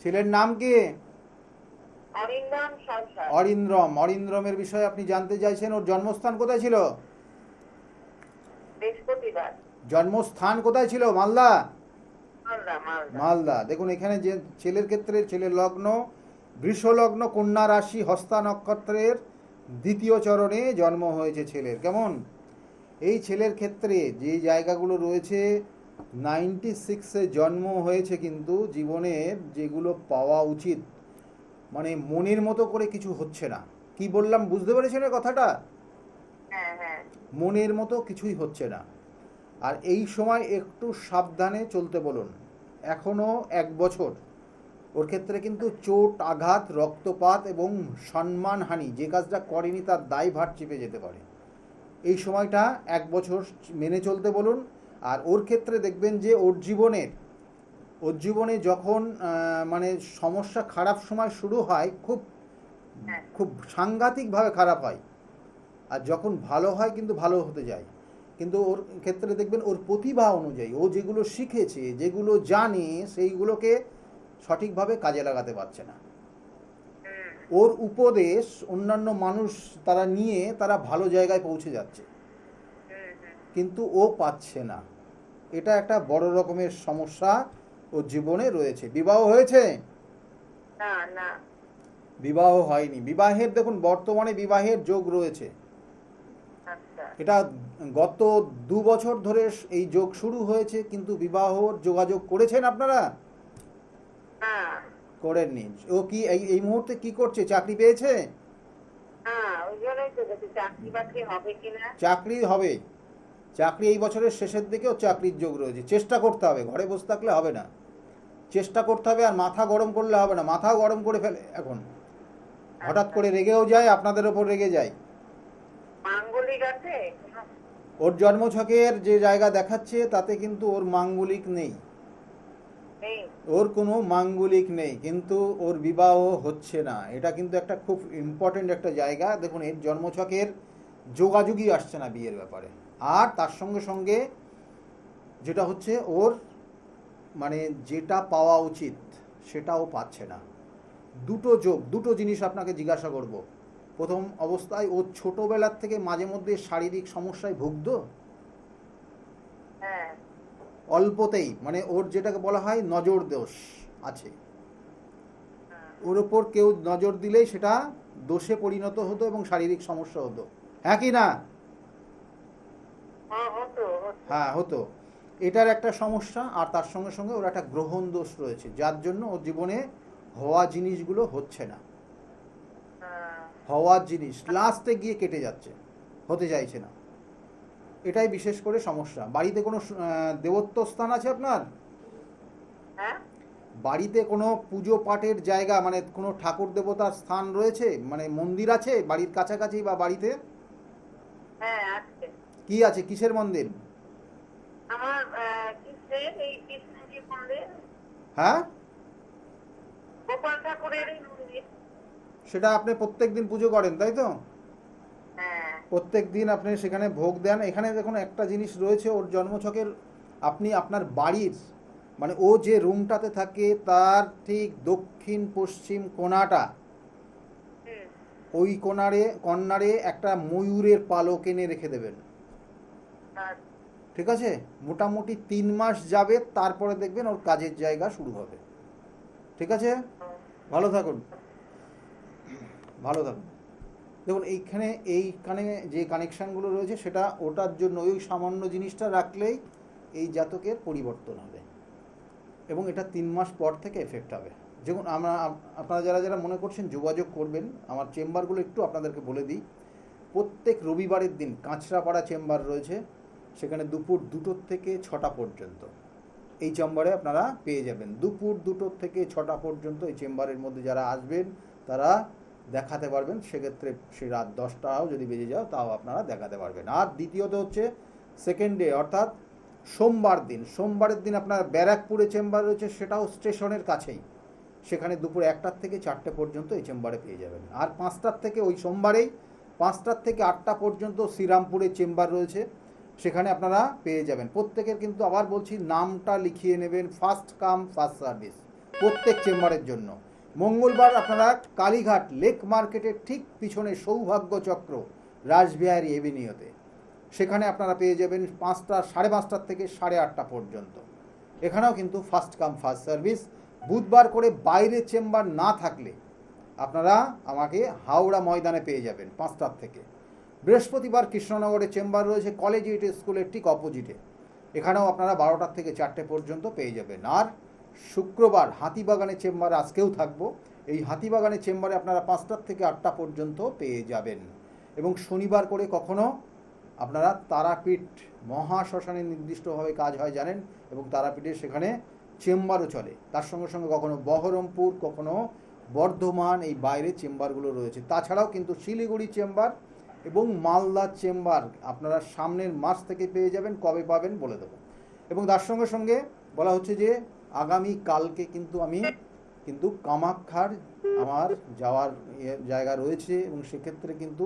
ছেলের নাম কি? অরিন্দম সরকার। অরিন্দ্রমের বিষয়ে আপনি জানতে চাইছেন। ওর জন্মস্থান কোথায় ছিল? বৃহস্পতিবার। জন্মস্থান কোথায় ছিল? মালদা। মালদা। মালদা। দেখুন এখানে যে ছেলের ক্ষেত্রে, ছেলের লগ্ন বৃষ লগ্ন, কন্যা রাশি, হস্তা নক্ষত্রের 2য় চরণে জন্ম হয়েছে ছেলের। কেমন? এই ছেলের ক্ষেত্রে যে জায়গাগুলো রয়েছে, 96-এ জন্ম হয়েছে, কিন্তু জীবনের যেগুলো পাওয়া উচিত, মানে মনের মতো করে কিছু হচ্ছে না। কি বললাম, বুঝতে পেরেছেন এই কথাটা? হ্যাঁ হ্যাঁ। মনের মতো কিছুই হচ্ছে না। আর এই সময় একটু সাবধানে চলতে বলুন। এখনও 1 বছর ওর ক্ষেত্রে কিন্তু চোট, আঘাত, রক্তপাত এবং সম্মানহানি, যে কাজটা করেনি তার দায়ভার চেপে যেতে পারে। এই সময়টা 1 বছর মেনে চলতে বলুন। আর ওর ক্ষেত্রে দেখবেন যে ওর জীবনে যখন মানে সমস্যা, খারাপ সময় শুরু হয়, খুব সাংঘাতিকভাবে খারাপ হয়, আর যখন ভালো হয় কিন্তু ভালো হতে যায়। কিন্তু ওর ক্ষেত্রে দেখবেন ওর প্রতিভা অনুযায়ী ও যেগুলো শিখেছে, যেগুলো জানে, সেইগুলোকে সঠিকভাবে কাজে লাগাতে পারছে না। ওর উপদেশ অন্যান্য মানুষ তারা নিয়ে তারা ভালো জায়গায় পৌঁছে যাচ্ছে, কিন্তু ও পাচ্ছে না। এটা একটা বড় রকমের সমস্যা ওর জীবনে রয়েছে। বিবাহ হয়েছে? না না, বিবাহ হয়নি। বিবাহের দেখুন বর্তমানে বিবাহের যোগ রয়েছে। আচ্ছা। এটা গত 2 বছর ধরে এই যোগ শুরু হয়েছে, কিন্তু বিবাহর যোগাযোগ করেছেন আপনারা? না করেননি। ও কি এই মুহূর্তে কি করছে? চাকরি পেয়েছে? না, ওই জন্যই তো বলছি চাকরি বাকরি হবে কিনা। চাকরি হবে। চাকরি এই বছরের শেষের দিকেও চাকরির যোগ রয়েছে। চেষ্টা করতে হবে, ঘরে বসে থাকলে হবে না, চেষ্টা করতে হবে। আর মাথা গরম করলে হবে না, মাথাও গরম করে ফেলে এখন, হঠাৎ করে রেগেও যায়, আপনাদের ওপর রেগে যায়। মাঙ্গলিক আছে? ওর জন্মছকের যে জায়গা দেখাচ্ছে তাতে কিন্তু ওর মাঙ্গলিক নেই, নেই। ওর কোনো মাঙ্গলিক নেই, কিন্তু ওর বিবাহ হচ্ছে না। এটা কিন্তু একটা খুব ইম্পর্টেন্ট একটা জায়গা। দেখুন, এর জন্মছকের যোগাযোগই আসছে না বিয়ের ব্যাপারে। আর তার সঙ্গে সঙ্গে যেটা হচ্ছে, ওর মানে যেটা পাওয়া উচিত সেটাও পাচ্ছে না। দুটো যোগ, দুটো জিনিস আপনাকে জিজ্ঞাসা করব। প্রথম অবস্থায় ও ছোটবেলার থেকে মাঝে মধ্যে শারীরিক সমস্যায় ভুগতো, হ্যাঁ অল্পতেই, মানে ওর যেটাকে বলা হয় নজর দোষ আছে। ওর ওপর কেউ নজর দিলেই সেটা দোষে পরিণত হতো এবং শারীরিক সমস্যা হতো। হ্যাঁ কি না? হ্যাঁ, হতো হতো। হ্যাঁ, হতো। এটার একটা সমস্যা। আর তার সঙ্গে সঙ্গে ওর একটা গ্রহণ দোষ রয়েছে, যার জন্য ওর জীবনে হওয়া জিনিসগুলো হচ্ছে না। হ্যাঁ, হওয়ার জিনিস লাস্টে গিয়ে কেটে যাচ্ছে, হতে চাইছে না। এটাই বিশেষ করে সমস্যা। বাড়িতে কোনো দেবত্ব স্থান আছে আপনার? হ্যাঁ বাড়িতে কোনো পুজো পাঠের জায়গা, মানে কোনো ঠাকুর দেবতার স্থান রয়েছে, মানে মন্দির আছে বাড়ির কাছাকাছি বা বাড়িতে? হ্যাঁ আছে। কি আছে? কিসের মন্দির? আমার কৃষ্ণের, এই কৃষ্ণজি মন্দির, হ্যাঁ, গোপাল ঠাকুরের এই মন্দির। সেটা আপনি প্রত্যেক দিন পুজো করেন, তাই তো? হ্যাঁ প্রত্যেক দিন আপনি সেখানে ভোগ দেন। এখানে দেখুন একটা জিনিস রয়েছে ওর জন্মছকের, আপনি আপনার বাড়ির, মানে ও যে রুমটাতে থাকে তার ঠিক দক্ষিণ পশ্চিম কোণাটা, হুম, ওই কর্নারে একটা ময়ূরের পালক এনে রেখে দেবেন। আচ্ছা। ঠিক আছে? মোটামুটি 3 মাস যাবে, তারপরে দেখবেন ওর কাজের জায়গা শুরু হবে। ঠিক আছে? ভালো থাকুন, ভালো থাকুন। দেখুন এইখানে যে কানেকশানগুলো রয়েছে সেটা ওটার জন্য, ওই সামান্য জিনিসটা রাখলেই এই জাতকের পরিবর্তন হবে, এবং এটা 3 মাস পর থেকে এফেক্ট হবে। যেমন আপনারা যারা যারা মনে করছেন যোগাযোগ করবেন, আমার চেম্বারগুলো একটু আপনাদেরকে বলে দিই। প্রত্যেক রবিবারের দিন কাঁচরাপাড়া চেম্বার রয়েছে, সেখানে দুপুর 2টোর থেকে 6টা পর্যন্ত এই চেম্বারে আপনারা পেয়ে যাবেন। দুপুর 2টোর থেকে 6টা পর্যন্ত এই চেম্বারের মধ্যে যারা আসবেন তারা দেখাতে পারবেন। সেক্ষেত্রে সে রাত 10টাও যদি বেজে যাও তাও আপনারা দেখাতে পারবেন। আর দ্বিতীয়ত হচ্ছে সেকেন্ড ডে, অর্থাৎ সোমবারের দিন আপনার ব্যারাকপুরে চেম্বার রয়েছে, সেটাও স্টেশনের কাছেই। সেখানে দুপুর 1টার থেকে 4টে পর্যন্ত এই চেম্বারে পেয়ে যাবেন। আর 5টার থেকে, ওই সোমবারেই 5টার থেকে 8টা পর্যন্ত শ্রীরামপুরে চেম্বার রয়েছে, সেখানে আপনারা পেয়ে যাবেন। প্রত্যেকের কিন্তু আবার বলছি, নামটা লিখিয়ে নেবেন, ফার্স্ট কাম ফার্স্ট সার্ভিস প্রত্যেক চেম্বারের জন্য। মঙ্গলবার আপনারা কালীঘাট লেক মার্কেটের ঠিক পিছনে সৌভাগ্য চক্র রাসবিহারী এভিনিউতে, সেখানে আপনারা পেয়ে যাবেন 5টার থেকে 8:30 পর্যন্ত। এখানেও কিন্তু ফার্স্ট কাম ফার্স্ট সার্ভিস। বুধবার করে বাইরে চেম্বার না থাকলে আপনারা আমাকে হাওড়া ময়দানে পেয়ে যাবেন 5টার থেকে। বৃহস্পতিবার কৃষ্ণনগরে চেম্বার রয়েছে কলেজিয়েট স্কুলের ঠিক অপোজিটে, এখানেও আপনারা 12টার থেকে 4টে পর্যন্ত পেয়ে যাবেন। আর শুক্রবার হাতিবাগানে চেম্বারে আজকেও থাকবো, এই হাতিবাগানে চেম্বারে আপনারা 5টার থেকে 8টা পর্যন্ত পেয়ে যাবেন। এবং শনিবার করে কখনো আপনারা তারাপীঠ মহাশ্মশানে নির্দিষ্টভাবে কাজ হয় জানেন, এবং তারাপীঠের সেখানে চেম্বারও চলে। তার সঙ্গে সঙ্গে কখনো বহরমপুর, কখনো বর্ধমান, এই বাইরে চেম্বারগুলো রয়েছে। তাছাড়াও কিন্তু শিলিগুড়ি চেম্বার এবং মালদা চেম্বার আপনারা সামনের মাস থেকে পেয়ে যাবেন। কবে পাবেন বলে দেবো। এবং তার সঙ্গে সঙ্গে বলা হচ্ছে যে আগামী কালকে কিন্তু আমি কামাখ্যার আমার যাওয়ার জায়গা রয়েছে, এবং সেক্ষেত্রে কিন্তু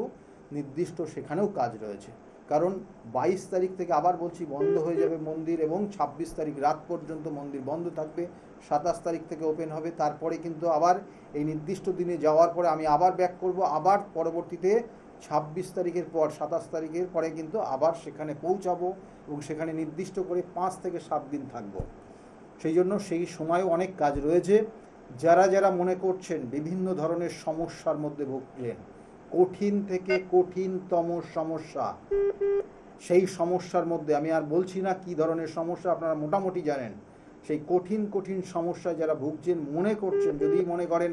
নির্দিষ্ট সেখানেও কাজ রয়েছে। কারণ 22 তারিখ থেকে আবার বলছি বন্ধ হয়ে যাবে মন্দির, এবং 26 তারিখ রাত পর্যন্ত মন্দির বন্ধ থাকবে। 27 তারিখ থেকে ওপেন হবে। তারপরে কিন্তু আবার এই নির্দিষ্ট দিনে যাওয়ার পরে আমি আবার ব্যাক করব, আবার পরবর্তীতে 26 তারিখের পর 27 তারিখের পরে কিন্তু আবার সেখানে পৌঁছাবো, এবং সেখানে নির্দিষ্ট করে 5 থেকে 7 দিন থাকবো। সেই জন্য সেই সময়ও অনেক কাজ রয়েছে। যারা যারা মনে করছেন বিভিন্ন ধরনের সমস্যার মধ্যে ভুগলেন, কঠিন থেকে কঠিনতম সমস্যা। সেই সমস্যার মধ্যে আমি আর বলছি না কি ধরনের সমস্যা, আপনারা মোটামুটি জানেন। সেই কঠিন কঠিন সমস্যায় যারা ভুগছেন, মনে করছেন, যদি মনে করেন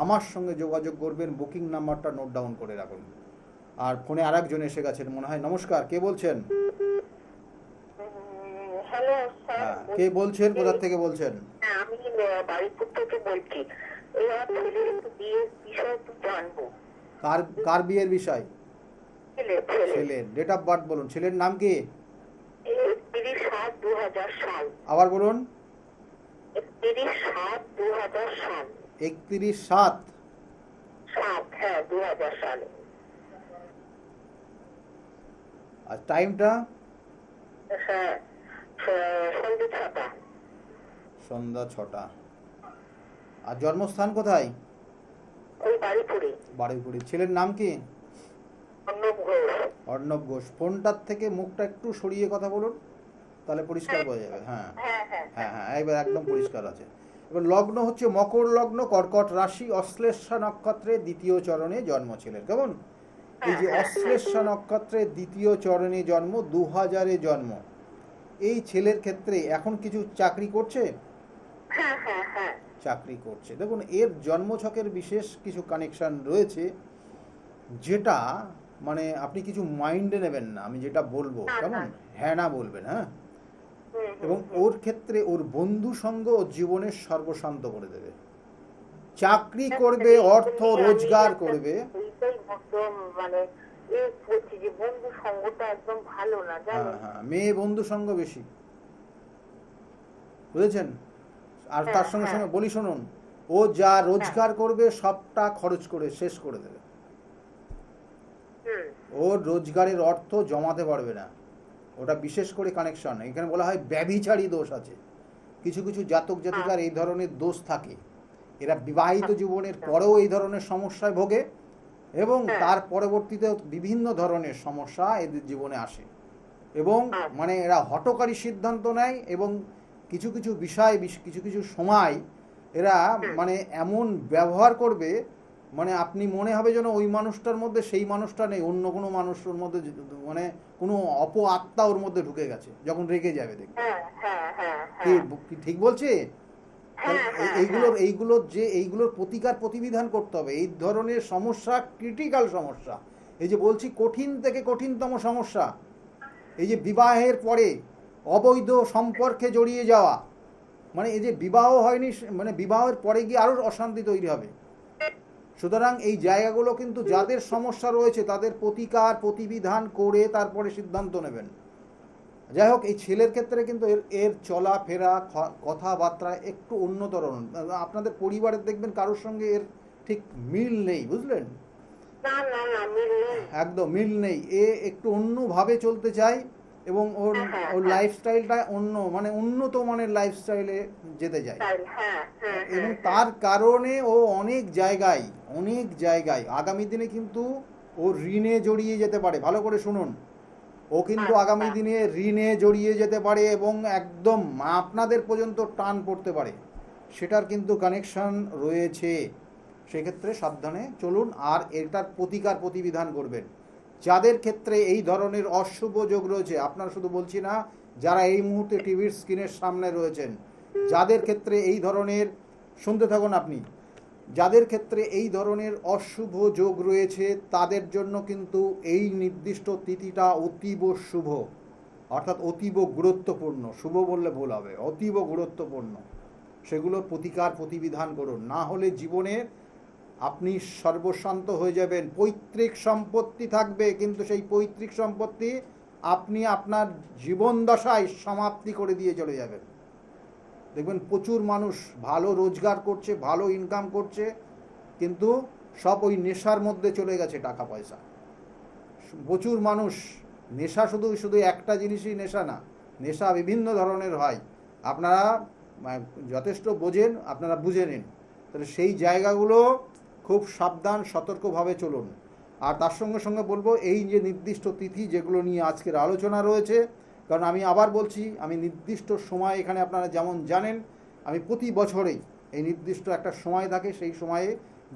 আমার সঙ্গে যোগাযোগ করবেন, বুকিং নাম্বারটা নোট ডাউন করে রাখুন। আর ফোনে আরেকজন এসে গেছেন মনে হয়। নমস্কার, কে বলছেন? Hello sir. হ্যাঁ, কে বলছেন, কোথা থেকে বলছেন? আমি বাড়িপুর থেকে বলছি। এবার ছেলের একটু বিয়ের বিষয় একটু জানবো। কার কার বিয়ের বিষয়? ছেলের ছেলের ডেট অফ বার্থ বলুন। ছেলের নাম কি? 31/7/2000 সাল। আবার বলুন। 31/7/2000 সাল। 31/7। 7, হ্যাঁ 2000 সালে। আর টাইমটা? হ্যাঁ সন্ধ্যে 6টা। সন্ধ্যা 6টা। আর জন্মস্থান কোথায়? ওই বাড়িপুরে। বারুইপুরে। ছেলের নাম কি? অর্ণব ঘোষ। অর্ণব ঘোষ। ফোনটার থেকে মুখটা একটু সরিয়ে কথা বলুন, তাহলে পরিষ্কার বোঝা যাবে। হ্যাঁ হ্যাঁ হ্যাঁ হ্যাঁ হ্যাঁ, এবার একদম পরিষ্কার আছে। এবার লগ্ন হচ্ছে মকর লগ্ন, কর্কট রাশি, অশ্লেষা নক্ষত্রের দ্বিতীয় চরণে জন্ম ছেলের। কেমন? এই যে অশ্লেষা নক্ষত্রের দ্বিতীয় চরণে জন্ম, 2000-এ জন্ম, এই ছেলের ক্ষেত্রে এখন কিছু চাকরি করছে? হ্যাঁ হ্যাঁ হ্যাঁ। চাকরি করছে। দেখুন, এর জন্মছকের বিশেষ কিছু কানেকশন রয়েছে, যেটা মানে আপনি কিছু মাইন্ডে নেবেন না আমি যেটা বলবো, কেমন? হ্যাঁ না বলবেন, হ্যাঁ। এবং ওর ক্ষেত্রে ওর বন্ধু সঙ্গ ওর জীবনের সর্বশান্ত করে দেবে। চাকরি করবে, অর্থ রোজগার করবে। এইটাই একদম মানে এই বলছি যে বন্ধু সঙ্গটা একদম ভালো না, হ্যাঁ জানেন? হ্যাঁ, মেয়ে বন্ধু সঙ্গ বেশি, বুঝেছেন? আর তার সঙ্গে সঙ্গে বলি শুনুন, ও যা রোজগার করবে সবটা খরচ করে শেষ করে দেবে। ওর রোজগারের অর্থ জমাতে পারবে না, ওটা বিশেষ করে কানেকশন। এখানে বলা হয় ব্যভিচারী দোষ আছে। কিছু কিছু জাতক জাতিকার এই ধরনের দোষ থাকে। এরা বিবাহিত জীবনের পরেও এই ধরনের সমস্যায় ভোগে, এবং তার পরবর্তীতে বিভিন্ন ধরনের সমস্যা এদের জীবনে আসে। এবং মানে এরা হঠকারী সিদ্ধান্ত নেয়, এবং কিছু কিছু বিষয় কিছু কিছু সময় এরা মানে এমন ব্যবহার করবে, মানে আপনি মনে হবে যেন ওই মানুষটার মধ্যে সেই মানুষটা নেই, অন্য কোনো মানুষের মধ্যে মানে কোনো অপ আত্মা ওর মধ্যে ঢুকে গেছে, যখন রেগে যাবে দেখবে। কি ঠিক বলছি? এইগুলোর প্রতিকার প্রতিবিধান করতে হবে। এই ধরনের সমস্যা ক্রিটিক্যাল সমস্যা, এই যে বলছি কঠিন থেকে কঠিনতম সমস্যা, এই যে বিবাহের পরে অবৈধ সম্পর্কে জড়িয়ে যাওয়া, মানে এই যে বিবাহ হয়নি, মানে বিবাহের পরে গিয়ে আরও অশান্তি তৈরি হবে। সুতরাং এই জায়গাগুলো কিন্তু যাদের সমস্যা রয়েছে তাদের প্রতিকার প্রতিবিধান করে তারপরে সিদ্ধান্ত নেবেন। যাই হোক, এই ছেলের ক্ষেত্রে কিন্তু এর চলাফেরা কথাবার্তা একটু অন্য ধরনের। আপনাদের পরিবারের দেখবেন কারোর সঙ্গে এর ঠিক মিল নেই, বুঝলেন? একদম মিল নেই। এ একটু অন্যভাবে চলতে চায়, এবং ওর লাইফস্টাইলটা অন্য, মানে উন্নত মানের লাইফস্টাইলে যেতে চায়, এবং তার কারণে ও অনেক জায়গায় আগামী দিনে কিন্তু ও ঋণে জড়িয়ে যেতে পারে। ভালো করে শুনুন, ও কিন্তু আগামী দিনে ঋণে জড়িয়ে যেতে পারে, এবং একদম আপনাদের পর্যন্ত টান পড়তে পারে, সেটার কিন্তু কানেকশন রয়েছে। সেক্ষেত্রে সাবধানে চলুন, আর এটার প্রতিকার প্রতিবিধান করবেন। যাদের ক্ষেত্রে এই ধরনের অশুভ যোগ রয়েছে, আপনারা শুধু বলছি না, যারা এই মুহূর্তে টিভির স্ক্রিনের সামনে রয়েছেন, যাদের ক্ষেত্রে এই ধরনের, শুনতে থাকুন আপনি, যাদের ক্ষেত্রে এই ধরনের অশুভ যোগ রয়েছে তাদের জন্য কিন্তু এই নির্দিষ্ট তিথিটা অতীব শুভ, অর্থাৎ অতীব গুরুত্বপূর্ণ। শুভ বললে ভুল হবে, অতীব গুরুত্বপূর্ণ। সেগুলোর প্রতিকার প্রতিবিধান করুন, না হলে জীবনে আপনি সর্বশান্ত হয়ে যাবেন। পৈতৃক সম্পত্তি থাকবে, কিন্তু সেই পৈতৃক সম্পত্তি আপনি আপনার জীবন দশায় সমাপ্তি করে দিয়ে চলে যাবেন। দেখবেন প্রচুর মানুষ ভালো রোজগার করছে, ভালো ইনকাম করছে, কিন্তু সব ওই নেশার মধ্যে চলে গেছে, টাকা পয়সা। প্রচুর মানুষ নেশা, শুধু একটা জিনিসই নেশা না, নেশা বিভিন্ন ধরনের হয়। আপনারা যথেষ্ট বোঝেন, আপনারা বুঝে নিন। তাহলে সেই জায়গাগুলো খুব সাবধান সতর্কভাবে চলুন। আর তার সঙ্গে সঙ্গে বলবো, এই যে নির্দিষ্ট তিথি যেগুলো নিয়ে আজকের আলোচনা রয়েছে, কারণ আমি আবার বলছি, আমি নির্দিষ্ট সময়, এখানে আপনারা যেমন জানেন আমি প্রতি বছরেই এই নির্দিষ্ট একটা সময় থাকে, সেই সময়ে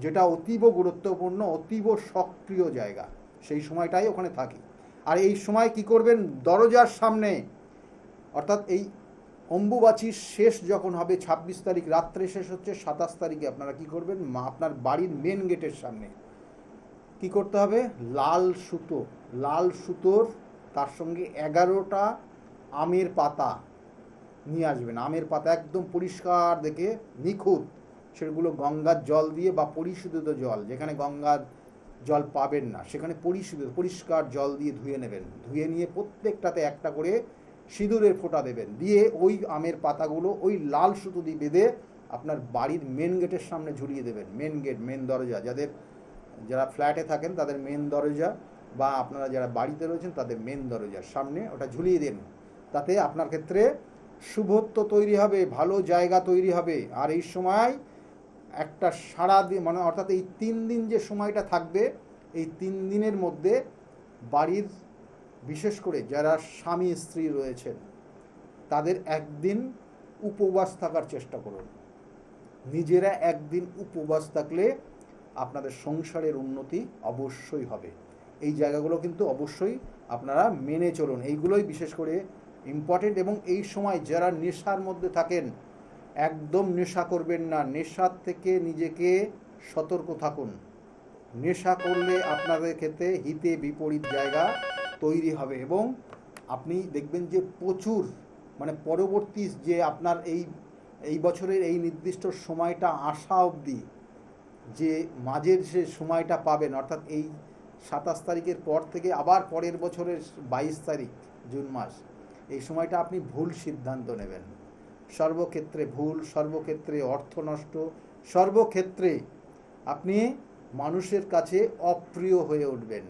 যেটা অতীব গুরুত্বপূর্ণ, অতীব সক্রিয় জায়গা, সেই সময়টাই ওখানে থাকি। আর এই সময় কি করবেন, দরজার সামনে, অর্থাৎ এই অম্বুবাচীর শেষ যখন হবে 26 তারিখ রাত্রে শেষ হচ্ছে, 27 তারিখে আপনারা কি করবেন, আপনার বাড়ির মেন গেটের সামনে কি করতে হবে, লাল সুতোর তার সঙ্গে 11টা আমের পাতা নিয়ে আসবেন। আমের পাতা একদম পরিষ্কার দেখে, নিখুঁত, সেগুলো গঙ্গার জল দিয়ে বা পরিশোধিত জল, যেখানে গঙ্গার জল পাবেন না সেখানে পরিষ্কার জল দিয়ে ধুয়ে নেবেন। ধুয়ে নিয়ে প্রত্যেকটাতে একটা করে সিঁদুরের ফোঁটা দেবেন, দিয়ে ওই আমের পাতাগুলো ওই লাল সুতো দিয়ে বেঁধে আপনার বাড়ির মেন গেটের সামনে ঝুলিয়ে দেবেন। মেন গেট, মেন দরজা, যারা ফ্ল্যাটে থাকেন তাদের মেন দরজা, বা আপনারা যারা বাড়িতে রয়েছেন তাদের মেন দরজার সামনে ওটা ঝুলিয়ে দেন। তাতে আপনার ক্ষেত্রে শুভত্ব তৈরি হবে, ভালো জায়গা তৈরি হবে। আর এই সময় একটা সারাদিন, মানে অর্থাৎ এই 3 দিন যে সময়টা থাকবে, এই 3 দিনের মধ্যে বাড়ির বিশেষ করে যারা স্বামী স্ত্রী রয়েছেন তাদের একদিন উপবাস থাকার চেষ্টা করুন। নিজেরা একদিন উপবাস থাকলে আপনাদের সংসারের উন্নতি অবশ্যই হবে। এই জায়গাগুলো কিন্তু অবশ্যই আপনারা মেনে চলুন, এইগুলোই বিশেষ করে ইম্পর্টেন্ট। এবং এই সময় যারা নেশার মধ্যে থাকেন, একদম নেশা করবেন না, নেশার থেকে নিজেকে সতর্ক থাকুন। নেশা করলে আপনাদের ক্ষেত্রে হিতে বিপরীত জায়গা তৈরি হবে, এবং আপনি দেখবেন যে প্রচুর, মানে পরবর্তী যে আপনার এই বছরের এই নির্দিষ্ট সময়টা আসা অবধি যে মাঝের যে সময়টা পাবেন, অর্থাৎ এই 27 তারিখের পর থেকে আবার পরের বছরের 22 তারিখ জুন মাস, এই সময়টা আপনি ভুল সিদ্ধান্ত নেবেন। সর্বক্ষেত্রে ভুল, সর্বক্ষেত্রে অর্থ নষ্ট, সর্বক্ষেত্রে আপনি মানুষের কাছে অপ্রিয় হয়ে উঠবেন।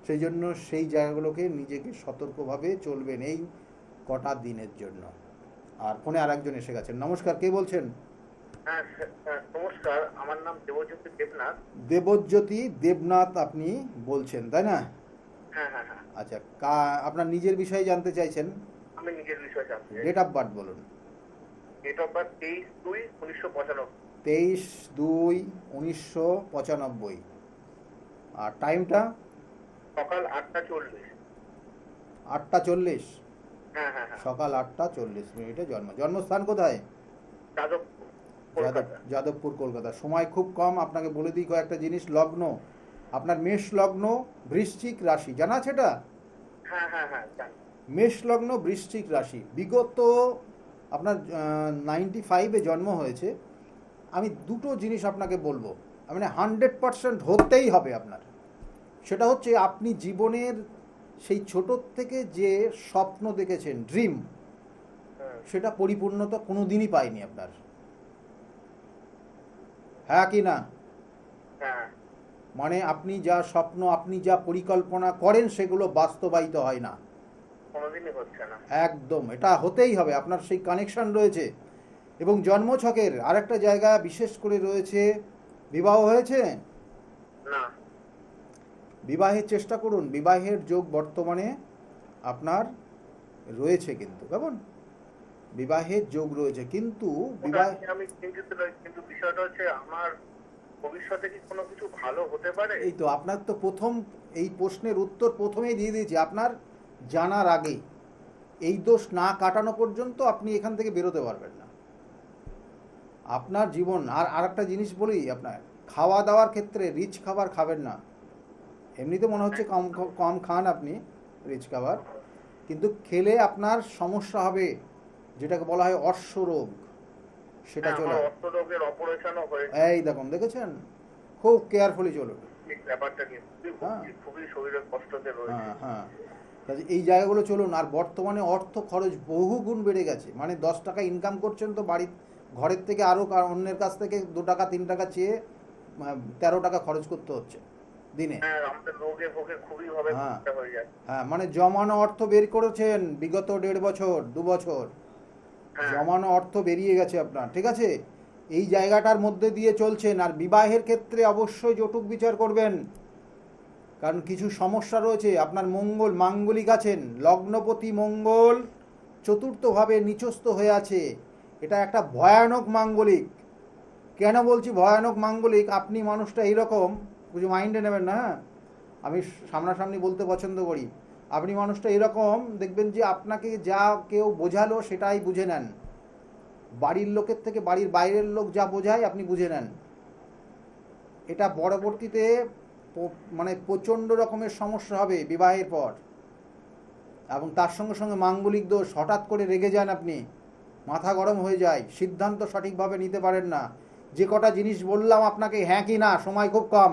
সেই জন্য সেই জায়গাগুলোকে নিজেকে সতর্কভাবে চলবেন এই কটা দিনের জন্য। আর ফোনে আরেকজন এসে গেছেন। নমস্কার, কে বলছেন? হ্যাঁ নমস্কার, আমার নাম দেবজ্যোতি দেবনাথ। দেবজ্যোতি দেবনাথ আপনি বলছেন, তাই না? হ্যাঁ হ্যাঁ হ্যাঁ। আচ্ছা, আপনার নিজের বিষয়ে জানতে চাইছেন? আমি নিজের বিষয়ে জানতে চাই। ডেট অফ বার্থ বলুন। Date of birth 23/2/1995। 23/2/1995। আর টাইমটা? সকাল 8টা 40। 8টা 40? হ্যাঁ হ্যাঁ হ্যাঁ। সকাল 8টা 40 জন্মস্থান কোথায়? যাদবপুর, কলকাতা। যাদবপুর, কলকাতা। সময় খুব কম, আপনাকে বলে দিই কয়েকটা জিনিস। লগ্ন আপনার মেষ লগ্ন, বৃশ্চিক রাশি, জানা আছে এটা? হ্যাঁ হ্যাঁ হ্যাঁ জানি। মেষ লগ্ন, বৃশ্চিক রাশি। বিগত আপনার 95-এ জন্ম হয়েছে। আমি দুটো জিনিস আপনাকে বলবো, মানে 100% হতেই হবে আপনার। সেটা হচ্ছে আপনি জীবনের সেই ছোটোর থেকে যে স্বপ্ন দেখেছেন, ড্রিম, সেটা পরিপূর্ণতা কোনো দিনই পায়নি আপনার। হ্যাঁ কি না? হ্যাঁ। মানে আপনি যা স্বপ্ন, আপনি যা পরিকল্পনা করেন সেগুলো বাস্তবায়িত হয় না, কোনোদিনই হচ্ছে না। একদম। এটা হতেই হবে, আপনার সেই কানেকশন রয়েছে। এবং জন্মছকের আরেকটা জায়গা বিশেষ করে রয়েছে, বিবাহ হয়েছে না? বিবাহের চেষ্টা করুন। বিবাহের যোগ বর্তমানে আপনার রয়েছে, কিন্তু কেমন বিবাহের যোগ রয়েছে, কিন্তু বিবাহ, আমি চিন্তিত নই, কিন্তু বিষয়টা হচ্ছে আমার ভবিষ্যতে কি কোনো কিছু ভালো হতে পারে? এই তো আপনার তো প্রথম এই প্রশ্নের উত্তর প্রথমেই দিয়ে দিয়েছি। আপনার জানার আগে, এই দোষ না কাটানো পর্যন্ত আপনি এখান থেকে বেরোতে পারবেন না। আপনার জীবন, আর একটা জিনিস বলি, আপনার খাওয়া দাওয়ার ক্ষেত্রে রিচ খাবার খাবেন না। এমনিতে মনে হচ্ছে কম কম খান আপনি রিচ খাবার, কিন্তু খেলে আপনার সমস্যা হবে, যেটাকে বলা হয় অশ্বরোগ, সেটা চলে। অর্থরোগের অপারেশনও হয়েছে। এই দেখুন, খুব কেয়ারফুলি চলুন। ব্যাপারটা কি খুবই শরীরে কষ্টতে রয়েছে। হ্যাঁ হ্যাঁ, এই জায়গাগুলো চলুন। আর বর্তমানে অর্থ খরচ বহু গুণ বেড়ে গেছে। মানে 10 টাকা ইনকাম করছেন তো বাড়ির ঘরের থেকে আরও অন্যের কাছ থেকে 2 টাকা 3 টাকা চেয়ে 13 টাকা খরচ করতে হচ্ছে দিনে। হ্যাঁ, আমাদের রোগে ভোগে খুবই ভাবে হয়ে যায়। হ্যাঁ, মানে জমানো অর্থ বের করেছেন বিগত 1.5 বছর 2 বছর, জমানো অর্থ বেরিয়ে গেছে আপনার, ঠিক আছে? এই জায়গাটার মধ্যে দিয়ে চলছেন। আর বিবাহের ক্ষেত্রে অবশ্যই জটুক বিচার করবেন, কারণ কিছু সমস্যা রয়েছে। আপনার মঙ্গল, মাঙ্গলিক আছেন, লগ্নপতি মঙ্গল চতুর্থভাবে নিচস্থ হয়ে আছে। এটা একটা ভয়ানক মাঙ্গলিক, কেন বলছি ভয়ানক মাঙ্গলিক, আপনি মানুষটা এইরকম, কিছু মাইন্ডে নেবেন না, হ্যাঁ, আমি সামনাসামনি বলতে পছন্দ করি। আপনি মানুষটা এরকম দেখবেন যে আপনাকে যা কেউ বোঝালো সেটাই বুঝে নেন, বাড়ির লোকের থেকে বাড়ির বাইরের লোক যা বোঝায় আপনি বুঝে নেন। এটা পরবর্তীতে মানে প্রচণ্ড রকমের সমস্যা হবে বিবাহের পর। এবং তার সঙ্গে সঙ্গে মাঙ্গলিক দোষ, হঠাৎ করে রেগে যান আপনি, মাথা গরম হয়ে যায়, সিদ্ধান্ত সঠিকভাবে নিতে পারেন না। যে কটা জিনিস বললাম আপনাকে, হ্যাঁ কি না, সময় খুব কম।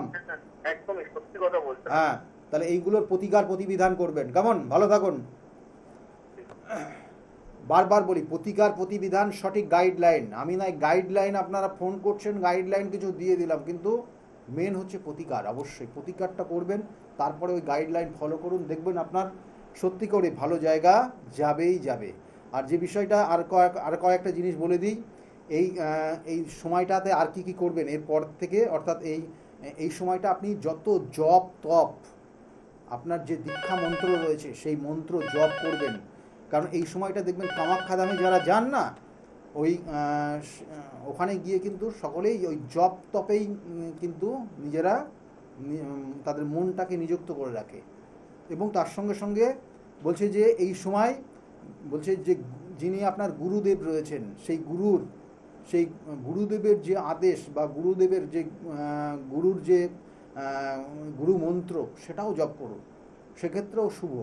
একদমই সত্যি কথা বলছেন। হ্যাঁ, তাহলে এইগুলোর প্রতিকার প্রতিবিধান করবেন, কেমন? ভালো থাকুন। বারবার বলি, প্রতিকার প্রতিবিধান সঠিক গাইডলাইন। আমি নাই গাইডলাইন, আপনারা ফোন করছেন গাইডলাইন কিছু দিয়ে দিলাম, কিন্তু মেন হচ্ছে প্রতিকার। অবশ্যই প্রতিকারটা করবেন, তারপরে ওই গাইডলাইন ফলো করুন, দেখবেন আপনার সত্যি করে ভালো জায়গা যাবেই যাবে। আর যে বিষয়টা আর কয়েকটা জিনিস বলে দিই, এই সময়টাতে আর কি করবেন এরপর থেকে, অর্থাৎ এই সময়টা আপনি যত জপ তপ, আপনার যে দীক্ষা মন্ত্র রয়েছে সেই মন্ত্র জপ করবেন। কারণ এই সময়টা দেখবেন কামাখ্যা ধামে যারা যান না, ওই ওখানে গিয়ে কিন্তু সকলেই ওই জপ তপেই কিন্তু নিজেরা তাদের মনটাকে নিযুক্ত করে রাখে। এবং তার সঙ্গে সঙ্গে বলছে যে এই সময় বলছে যে যিনি আপনার গুরুদেব রয়েছেন, সেই গুরুদেবের যে আদেশ বা গুরুদেবের যে গুরুর যে গুরু মন্ত্র সেটাও জপ করুন, সেক্ষেত্রেও শুভ।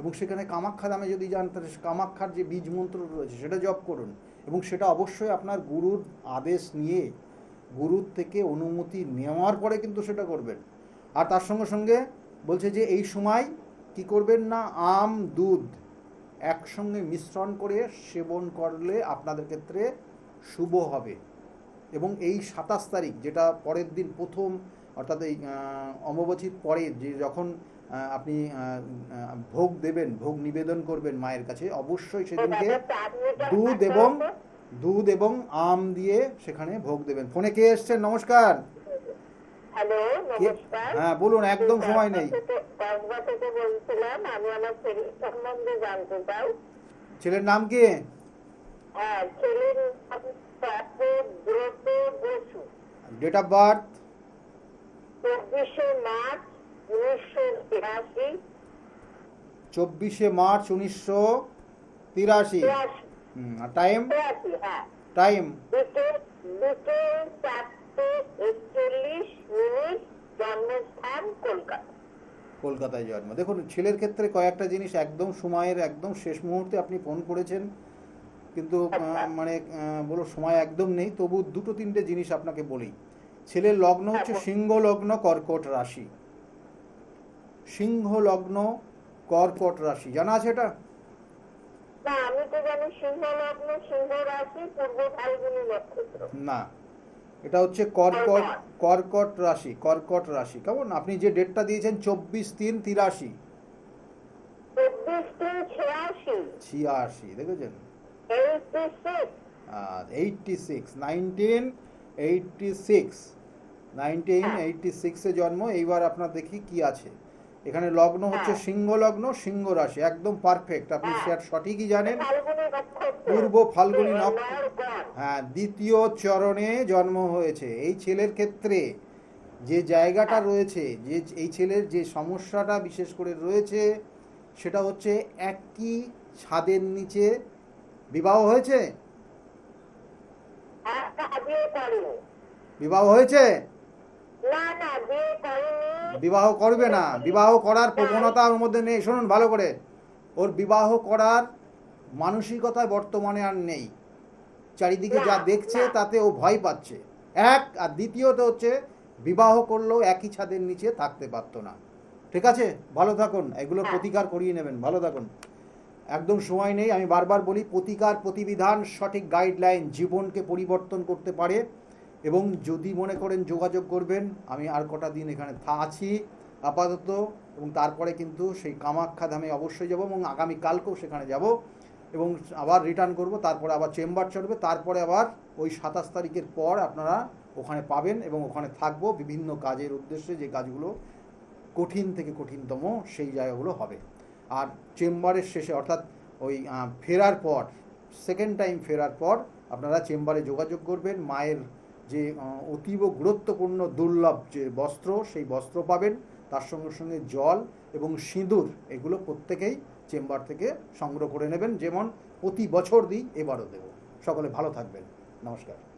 এবং সেখানে কামাখ্যা ধামে যদি যান তাহলে কামাখ্যার যে বীজ মন্ত্র রয়েছে সেটা জপ করুন, এবং সেটা অবশ্যই আপনার গুরুর আদেশ নিয়ে, গুরুর থেকে অনুমতি নেওয়ার পরে কিন্তু সেটা করবেন। আর তার সঙ্গে সঙ্গে বলছে যে এই সময় কি করবেন না, আম দুধ একসঙ্গে মিশ্রণ করে সেবন করলে আপনাদের ক্ষেত্রে শুভ হবে। এবং এই 27 তারিখ, যেটা পরের দিন প্রথম, অর্থাৎ এই অমাবস্যার পরে যে যখন আপনি ভোগ দেবেন, ভোগ নিবেদন করবেন মায়ের কাছে, অবশ্যই সেদিনকে দুধ এবং আম দিয়ে সেখানে ভোগ দেবেন। ফোনে কে এসছেন? নমস্কার। হ্যালো, নমস্কার। হ্যাঁ বলুন, একদম সময় নেই। কসবা থেকে বলছিলাম, আমি আমার ছেলের সম্বন্ধে জানতে চাই। ছেলের নাম কি? হ্যাঁ, ছেলের নাম Brata Basu. Date of birth? 24শে মার্চ 1983। 24শে মার্চ 1983। আর টাইম? হ্যাঁ, টাইম? দুটো 4:41, জন্মস্থান কলকাতা। কলকাতায় জন্ম। দেখুন, ছেলের ক্ষেত্রে কয়েকটা জিনিস একদম সময়ের একদম শেষ মুহূর্তে আপনি ফোন করেছেন, কিন্তু মানে বলো সময় একদম নেই, তবু দুটো তিনটে জিনিস আপনাকে বলি। ছেলের লগ্ন হচ্ছে সিংহ লগ্ন, কর্কট রাশি। সিংহ লগ্ন, কর্কট রাশি, জানা আছে এটা? না, আমি তো জানি সিংহ লগ্ন, সিংহ রাশি, পূর্ব ফাল্গুনী নক্ষত্র। না, এটা হচ্ছে কর্কট রাশি। কর্কট রাশি কেমন? আপনি যে ডেটটা দিয়েছেন 24/3/83। 24/3/86। দেখেছেন? 1986 জন্ম। এইবার আপনার দেখি কি আছে এখানে। লগ্ন হচ্ছে সিংহ লগ্ন, সিংহ রাশি, একদম পারফেক্ট। আপনি সেটা সঠিকই জানেন, পূর্ব ফাল্গুনী নক্ষত্র। হ্যাঁ, দ্বিতীয় চরণে জন্ম হয়েছে। এই ছেলের ক্ষেত্রে যে জায়গাটা রয়েছে, যে এই ছেলের যে সমস্যাটা বিশেষ করে রয়েছে, সেটা হচ্ছে একই ছাদের নিচে বিবাহ হয়েছে। বিবাহ হয়েছে? বিবাহ করবে না, বিবাহ করার প্রবণতা ওর মধ্যে নেই। শুনুন ভালো করে, ওর বিবাহ করার মানসিকতা বর্তমানে আর নেই। চারিদিকে যা দেখছে তাতে ও ভয় পাচ্ছে, এক। আর দ্বিতীয়ত হচ্ছে বিবাহ করলেও একই ছাদের নিচে থাকতে পারতো না। ঠিক আছে, ভালো থাকুন, এগুলো প্রতিকার করিয়ে নেবেন। ভালো থাকুন, একদম সময় নেই। আমি বারবার বলি, প্রতিকার প্রতিবিধান সঠিক গাইডলাইন জীবনকে পরিবর্তন করতে পারে। এবং যদি মনে করেন যোগাযোগ করবেন, আমি আর কটা দিন এখানে আছি আপাতত, এবং তারপরে কিন্তু সেই কামাখ্যা ধামে অবশ্যই যাব, এবং আগামীকালকেও সেখানে যাব, এবং আবার রিটার্ন করব। তারপরে আবার চেম্বার চলবে, তারপরে আবার ওই 27 তারিখের পর আপনারা ওখানে পাবেন, এবং ওখানে থাকবো বিভিন্ন কাজের উদ্দেশ্যে, যে কাজগুলো কঠিন থেকে কঠিনতম সেই জায়গাগুলো হবে। আর চেম্বারের শেষে, অর্থাৎ ওই ফেরার পর, সেকেন্ড টাইম ফেরার পর আপনারা চেম্বারে যোগাযোগ করবেন। মায়ের যে অতীব গুরুত্বপূর্ণ দুর্লভ যে বস্ত্র, সেই বস্ত্র পাবেন, তার সঙ্গে সঙ্গে জল এবং সিঁদুর, এগুলো প্রত্যেকেই চেম্বার থেকে সংগ্রহ করে নেবেন, যেমন প্রতি বছর দিই এবারও দেব। সকলে ভালো থাকবেন, নমস্কার।